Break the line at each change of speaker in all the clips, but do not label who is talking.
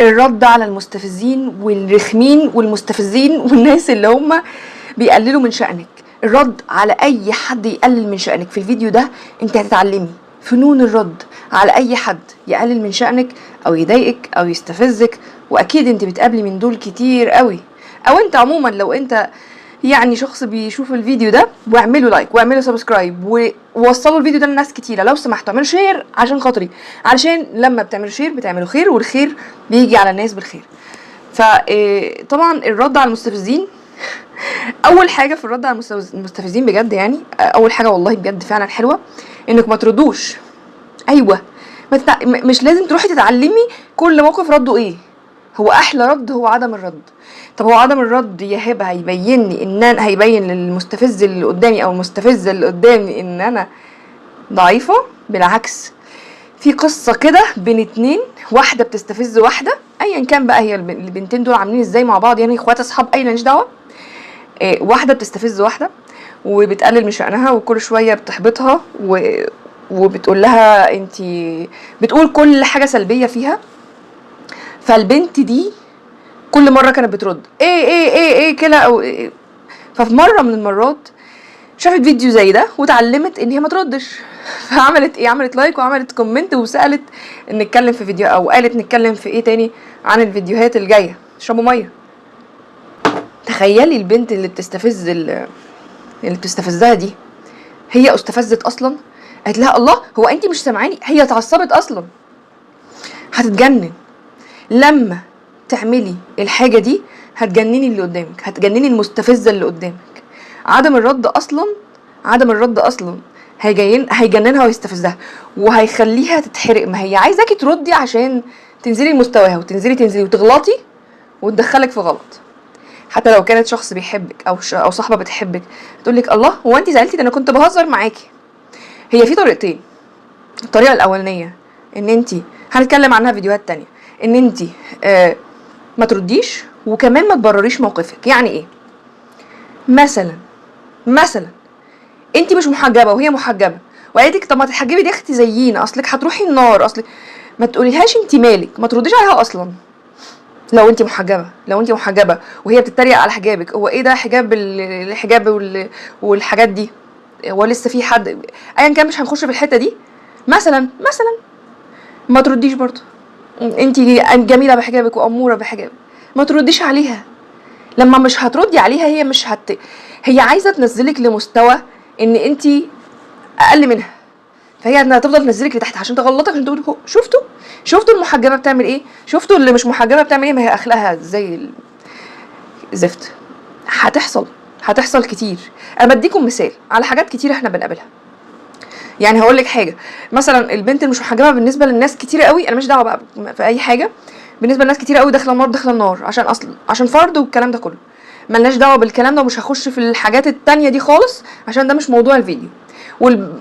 الرد على المستفزين والرخمين والمستفزين والناس اللي هم بيقللوا من شأنك. الرد على اي حد يقلل من شأنك. في الفيديو ده انت هتتعلمي فنون الرد على اي حد يقلل من شأنك او يضايقك او يستفزك، واكيد انت بتقابلي من دول كتير قوي. او انت عموما لو انت يعني شخص بيشوف الفيديو ده، واعملوا لايك واعملوا سبسكرايب ووصلوا الفيديو ده لناس كتيره لو سمحتوا. اعملوا شير عشان خاطري، علشان لما بتعملوا شير بتعملوا خير، والخير بيجي على الناس بالخير. فطبعا الرد على المستفزين اول حاجه في الرد على المستفزين بجد، يعني اول حاجه والله بجد فعلا حلوه انك ما تردوش. ايوه، مش لازم تروحي تتعلمي كل موقف رده ايه. هو احلى رد هو عدم الرد. طب هو عدم الرد يا هبه هيبين للمستفز اللي قدامي او المستفزه اللي قدامي ان انا ضعيفه؟ بالعكس، في قصه كده بين اتنين، واحده بتستفز واحده ايا كان بقى هي البنتين دول عاملين ازاي مع بعض، يعني اخوات اصحاب اي ماليش دعوه. واحده بتستفز واحده وبتقلل من شأنها وكل شويه بتحبطها وبتقول لها انتي بتقول كل حاجه سلبيه فيها. فالبنت دي كل مره كانت بترد ايه كده او إيه. ففي مره من المرات شافت فيديو زي ده وتعلمت ان هي ما تردش. فعملت ايه؟ عملت لايك وعملت كومنت وسالت نتكلم في فيديو، او قالت نتكلم في ايه تاني عن الفيديوهات الجايه. اشربوا ميه. تخيلي البنت اللي بتستفزها دي هي استفزت اصلا. قالت لها الله، هو انت مش سامعاني؟ هي اتعصبت اصلا. هتتجنن لما تعملي الحاجه دي، هتجنني اللي قدامك، هتجنني المستفزه اللي قدامك. عدم الرد اصلا هيجننها ويستفزها وهيخليها تتحرق. ما هي عايزاكي تردي عشان تنزلي لمستواها وتنزلي وتغلطي وتدخلك في غلط. حتى لو كانت شخص بيحبك او صاحبه بتحبك، تقولك الله هو انت زعلتي؟ ده انا كنت بهزر معاكي. هي في طريقتين. الطريقه الاولانيه ان انت هنتكلم عنها فيديوهات تانية، ان انت ما ترديش وكمان ما تبرريش موقفك. يعني ايه؟ مثلا انت مش محجبه وهي محجبه وقالتك طب ما تتحجبي دي اختي زينا، اصلك هتروحي النار، اصلك ما تقوليلهاش انت مالك، ما ترديش عليها اصلا. لو انت محجبه وهي بتتريق على حجابك، هو ايه ده الحجاب والحاجات دي، هو لسه في حد ايا كان، مش هنخش في الحته دي. مثلا ما ترديش برضه. انت جميله بحجابك واموره بحجابك، ما ترديش عليها. لما مش هتردي عليها هي عايزه تنزلك لمستوى ان انت اقل منها، فهي هتفضل تنزلك لتحت عشان تغلطك، عشان تقول شفتوا المحجبه بتعمل ايه، شفتوا اللي مش محجبه بتعمل ايه، ما هي اخلاقها زي الزفت. هتحصل كتير. انا بديكم مثال على حاجات كتير احنا بنقابلها. يعني هقول لك حاجه، مثلا البنت المش محجبه بالنسبه للناس كتير قوي، انا مش دعوه بقى في اي حاجه، بالنسبه للناس كتير قوي داخله النار عشان فرض والكلام ده كله. ملناش دعوه بالكلام ده ومش هخش في الحاجات التانية دي خالص عشان ده مش موضوع الفيديو.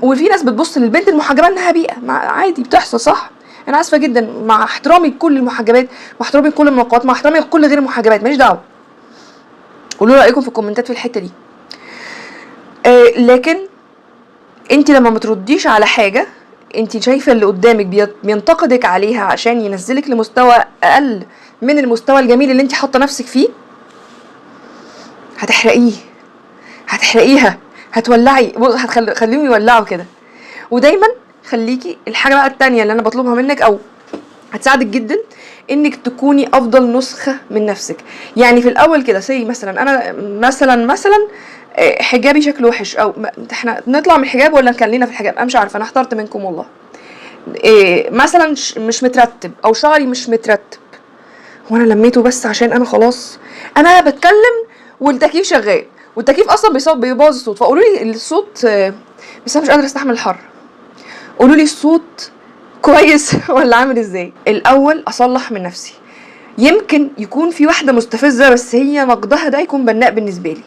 وفي ناس بتبص للبنت المحجبه انها بيئه، عادي بتحصل، صح. انا اسفه جدا، مع احترامي لكل المحجبات، مع احترامي لكل المنقبات، مع احترامي لكل غير المحجبات، ماليش دعوه. قولوا لي رايكم في الكومنتات في الحته دي. لكن انت لما ما ترديش على حاجه انت شايفه اللي قدامك بينتقدك عليها عشان ينزلك لمستوى اقل من المستوى الجميل اللي انت حاطه نفسك فيه، هتحرقيها، هتولعي، هتخليهم يولعوا كده. ودايما خليكي الحاجه بقى التانية اللي انا بطلبها منك او هتساعدك جدا، انك تكوني افضل نسخه من نفسك. يعني في الاول كده مثلا انا مثلا حجابي شكله وحش، او احنا نطلع من الحجاب ولا نخلينا في الحجاب، انا مش عارفه، انا احترت منكم والله. مثلا مش مترتب او شعري مش مترتب وانا لميته بس عشان انا خلاص انا بتكلم والتكييف شغال، والتكييف اصلا بيبوظ الصوت، فقولوا لي الصوت بس انا مش قادره استحمل الحر، قولوا لي الصوت كويس ولا عامل ازاي. الاول اصلح من نفسي. يمكن يكون في واحده مستفزه بس هي نقدها ده يكون بناء بالنسبه لي.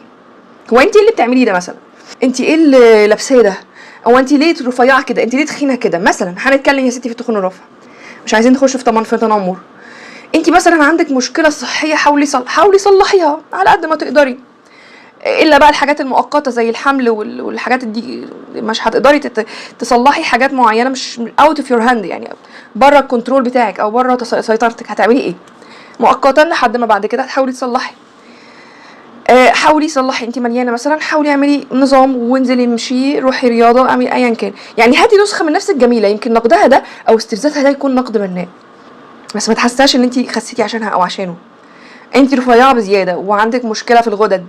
هو انت اللي بتعمليه ده؟ مثلا انت ايه اللي لابساه ده؟ او انت ليه رفيعه كده؟ انت ليه تخينه كده؟ مثلا هنتكلم يا ستي في التخن والرفع، مش عايزين نخش في تنمر. انت مثلا عندك مشكله صحيه، حاولي صلحيها على قد ما تقدري، الا بقى الحاجات المؤقته زي الحمل والحاجات دي مش هتقدري تصلحي حاجات معينه، مش اوت اوف يور هاند، يعني بره الكنترول بتاعك او بره سيطرتك. هتعملي ايه؟ مؤقتا لحد ما بعد كده هتحاولي تصلحي. حاولي صلحي، انت مليانه مثلا، حاولي اعملي نظام وانزلي امشي، روحي رياضه، اعملي ايا كان، يعني هاتي نسخه من نفسك جميله، يمكن نقدها ده او استفزازها ده يكون نقد بناء، بس ما تحساش ان انت خسيتي عشانها او عشانه. انت رفيعه بزياده وعندك مشكله في الغدد،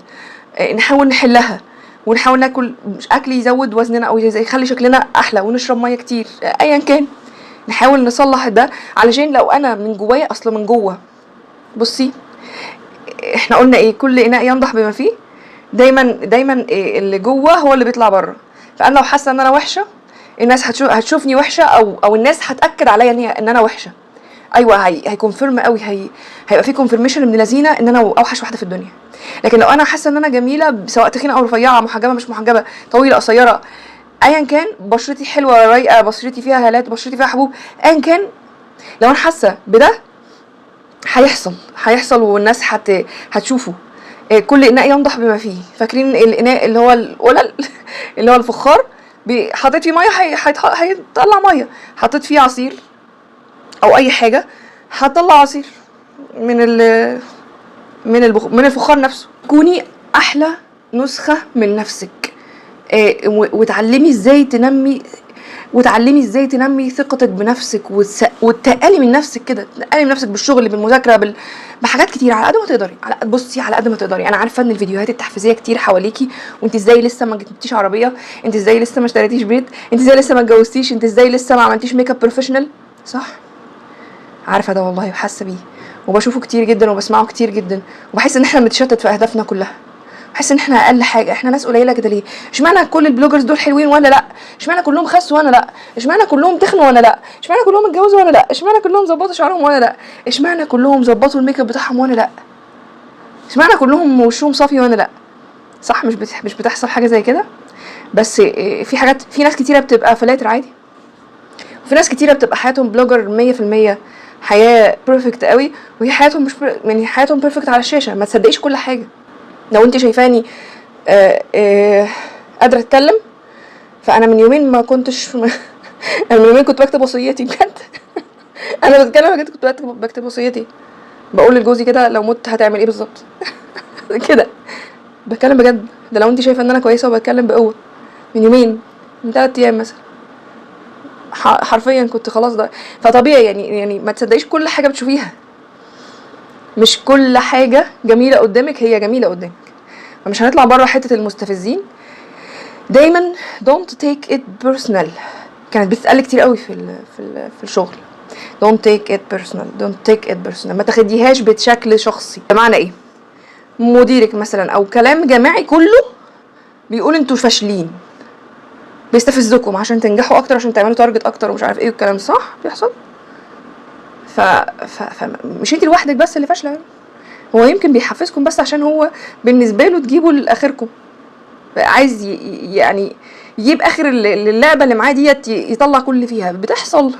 نحاول نحلها ونحاول ناكل اكل يزود وزننا او يخلي شكلنا احلى، ونشرب ميه كتير، ايا كان نحاول نصلح ده، علشان لو انا من جوايا اصلا من جوه. بصي احنا قلنا ايه؟ كل اناء ينضح بما فيه. دايما إيه اللي جوه هو اللي بيطلع بره. فانا لو حاسه ان انا وحشه، الناس هتشوفني وحشه، او الناس هتاكد عليا ان انا وحشه. ايوه هيكونفيرم قوي، هيبقى في كونفيرميشن من لذينه ان انا اوحش واحده في الدنيا. لكن لو انا حاسه ان انا جميله، سواء تخينه او رفيعه، محجبه مش محجبه، طويله قصيره، ايا كان، بشرتي حلوه رايقه، بشرتي فيها هالات، بشرتي فيها حبوب، ايا كان، لو انا حاسه بده هيحصل والناس هتشوفه. كل اناء ينضح بما فيه. فاكرين الاناء اللي هو القلل اللي هو الفخار، حطيت فيه ميه هيطلع ميه، حطيت فيه عصير او اي حاجه هتطلع عصير من من الفخار نفسه. كوني احلى نسخه من نفسك، وتعلمي ازاي تنمي ثقتك بنفسك، وتقلي من نفسك كده، تقلي من نفسك بالشغل، بالمذاكره، بحاجات كتير على قد ما تقدري. بصي على قد ما تقدري. انا عارفه ان الفيديوهات التحفيزيه كتير حواليكي، وانت ازاي لسه ما جبتيش عربيه، انت ازاي لسه ما اشتريتيش بيت، انت ازاي لسه ما اتجوزتيش، انت ازاي لسه ما عملتيش ميك اب بروفيشنال، صح؟ عارفه ده والله، وحاسه بيه، وبشوفه كتير جدا وبسمعه كتير جدا، وبحس ان احنا بنتشتت في اهدافنا كلها، بحس ان احنا اقل حاجه، احنا ناس قليله كده ليه؟ اشمعنى كل البلوجرز دول حلوين وانا لا؟ اشمعنى كلهم خسوا وانا لا؟ اشمعنى كلهم تخنوا وانا لا؟ اشمعنى كلهم اتجوزوا وانا لا؟ اشمعنى كلهم ظبطوا شعرهم وانا لا؟ اشمعنى كلهم ظبطوا الميك اب بتاعهم وانا لا؟ اشمعنى كلهم وشهم صافي وانا لا؟ صح؟ مش بتحصل حاجه زي كده؟ بس في حاجات، في ناس كتيره بتبقى فلاتر عادي، وفي ناس كتيره بتبقى حياتهم بلوجر 100%، حياه بيرفكت قوي، وهي حياتهم مش يعني حياتهم بيرفكت على الشاشه. ما تصدقيش كل حاجه. لو انت شايفاني قادره اتكلم، فانا من يومين ما كنتش انا من يومين كنت بكتب وصيتي بجد انا بتكلم بجد، كنت بكتب وصيتي، بقول لجوزي كده لو مت هتعمل ايه بالظبط كده، بتكلم بجد. ده لو انت شايفه ان انا كويسه وبتكلم بقوه. من يومين، من 3 ايام مثلا، حرفيا كنت خلاص ده. فطبيعي يعني ما تصدقيش كل حاجه بتشوفيها، مش كل حاجه جميله قدامك هي جميله قدامك. فمش هنطلع بره حته المستفزين. دايما don't take it personal، كانت بتتقال كتير قوي في الشغل. don't take it personal، ما تاخديهاش بشكل شخصي. بمعنى ايه؟ مديرك مثلا او كلام جماعي كله بيقول انتوا فاشلين، بيستفزكم عشان تنجحوا اكتر، عشان تعملوا تارجت اكتر ومش عارف ايه والكلام، صح؟ بيحصل. مش انت لوحدك بس اللي فاشله، هو يمكن بيحفزكم بس عشان هو بالنسبه له تجيبوا لاخركم، عايز يعني يجيب اخر اللعبه اللي معاه ديت، يطلع كل اللي فيها. بتحصل.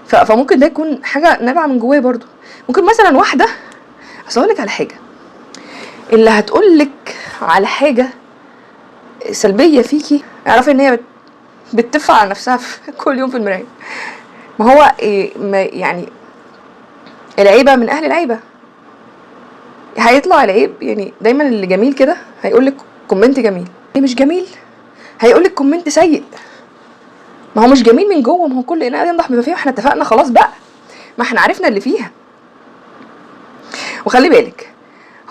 فممكن ده يكون حاجه نابعه من جواه برضو. ممكن مثلا واحده، اصل اقول لك على حاجه، اللي هتقول لك على حاجه سلبيه فيكي، اعرفي ان هي بتتف على نفسها كل يوم في المرايه. ما هو يعني العيبه من اهل العيبه، هيطلع العيب. يعني دايما اللي جميل كده هيقول لك كومنت جميل، اللي مش جميل هيقول لك كومنت سيء. ما هو مش جميل من جوه، ما هو كل اناء ينضح بما فيه، احنا اتفقنا خلاص بقى، ما احنا عرفنا اللي فيها. وخلي بالك،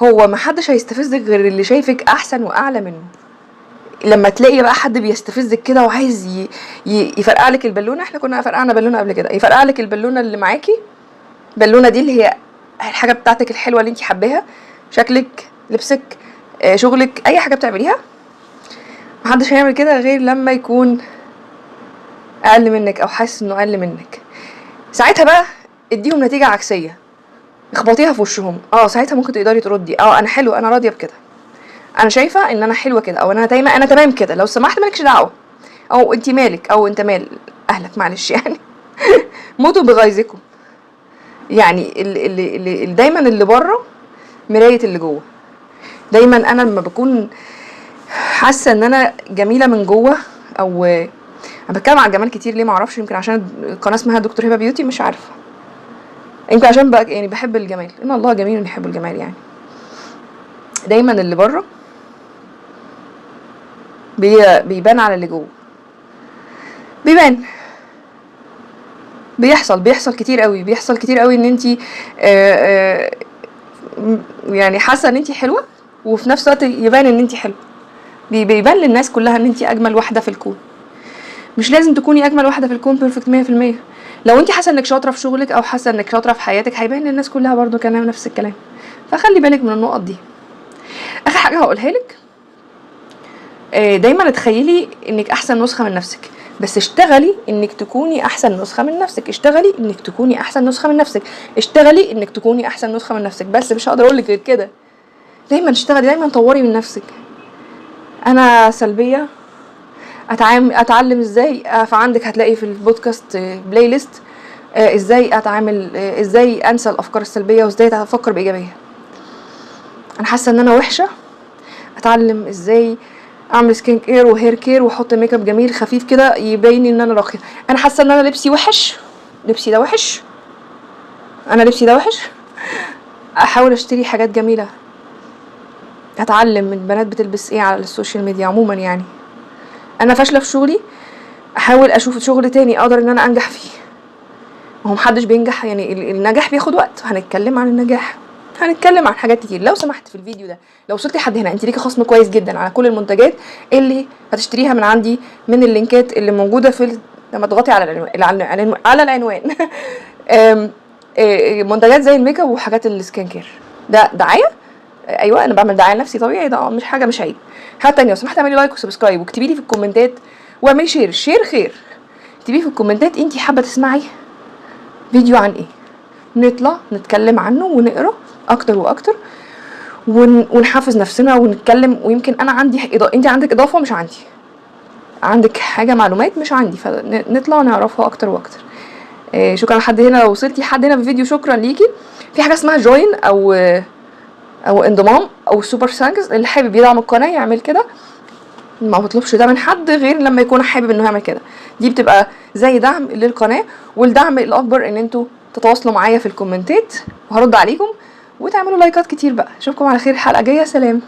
هو ما حدش هيستفزك غير اللي شايفك احسن واعلى منه. لما تلاقي بقى حد بيستفزك كده وعايز يفرقع لك البالونه، احنا كنا فرقعنا بالونه قبل كده، يفرقع لك البالونه اللي معاكي، بالونه دي اللي هي الحاجه بتاعتك الحلوه اللي انت حباها، شكلك، لبسك، شغلك، اي حاجه بتعمليها. محدش هيعمل كده غير لما يكون اقل منك او حاسس انه اقل منك. ساعتها بقى اديهم نتيجه عكسيه، اخبطيها في وشهم. ساعتها ممكن تقدري تردي انا حلوه، انا راضيه بكده، انا شايفه ان انا حلوه كده، او انا تمام كده، لو سمحت مالكش دعوه، او انت مالك، او انت مال اهلك، معلش يعني موتوا بغيظكم. يعني اللي دايما اللي بره مرايه اللي جوه. دايما انا لما بكون حاسه ان انا جميله من جوه، او انا بتكلم على الجمال كتير ليه معرفش، يمكن عشان القناه اسمها دكتور هبه بيوتي، مش عارفه. يمكن عشان بقى يعني بحب الجمال، ان الله جميل بيحب الجمال يعني. دايما اللي بره بيبان على اللي جوه، بيبان. بيحصل كتير قوي، بيحصل كتير قوي ان انتي يعني حاسه ان انتي حلوه، وفي نفس الوقت يبان ان انتي حلوه. بيبان للناس كلها ان انتي اجمل واحده في الكون. مش لازم تكوني اجمل واحده في الكون بيرفكت 100%. لو انتي حاسه انك شاطره في شغلك او حاسه انك شاطره في حياتك، هيبان للناس كلها برضو كلام نفس الكلام. فخلي بالك من النقط دي. اخر حاجه هقولها لك، دايما اتخيلي انك احسن نسخه من نفسك، بس اشتغلي انك تكوني احسن نسخه من نفسك. اشتغلي انك تكوني احسن نسخه من نفسك. اشتغلي انك تكوني احسن نسخه من نفسك. بس مش هقدر اقول لك غير كده. دايما اشتغلي، دايما طوري من نفسك. انا سلبيه، اتعلم ازاي. فعندك هتلاقي في البودكاست بلاي ليست ازاي اتعامل، ازاي انسى الافكار السلبيه وازاي افكر بايجابيه. انا حاسه ان انا وحشه، اتعلم ازاي اعمل سكين كير وهير كير واحط ميك اب جميل خفيف كده يبين ان انا راقيه. انا حاسه ان انا لبسي وحش، لبسي ده وحش، انا لبسي ده وحش، احاول اشتري حاجات جميله. اتعلم من بنات بتلبس ايه على السوشيال ميديا عموما يعني. انا فاشله في شغلي، احاول اشوف شغل تاني اقدر ان انا انجح فيه. ما هو محدش بينجح يعني، النجاح بياخد وقت. هنتكلم عن النجاح، هنتكلم عن حاجات كتير. لو سمحت في الفيديو ده لو وصلتي لحد هنا، انت ليكي خصم كويس جدا على كل المنتجات اللي هتشتريها من عندي من اللينكات اللي موجوده في لما تضغطي على العنوان منتجات زي الميك اب وحاجات السكين كير. ده دعايه؟ ايوه انا بعمل دعايه لنفسي طبيعي، ده مش حاجه، مش عيب. حاجه تانية، لو سمحتي اعملي لايك وسبسكرايب واكتبي لي في الكومنتات، واعملي شير خير. اكتبي في الكومنتات انت حابه تسمعي فيديو عن ايه، نطلع نتكلم عنه ونقرا اكتر واكتر ونحفز نفسنا ونتكلم. ويمكن انا عندي انت عندك اضافه مش عندي، عندك حاجه معلومات مش عندي، فنطلع نعرفها اكتر واكتر. شكرا لحد هنا. لو وصلتي لحد هنا في الفيديو شكرا ليكي. في حاجه اسمها جوين او انضمام او سوبر ثانكس، اللي حابب يدعم القناه يعمل كده. ما بطلبش ده من حد غير لما يكون حابب انه يعمل كده. دي بتبقى زي دعم للقناه. والدعم الاكبر ان انتوا تتواصلوا معايا في الكومنتات وهرد عليكم وتعملوا لايكات كتير بقى. اشوفكم على خير الحلقه الجايه. سلام.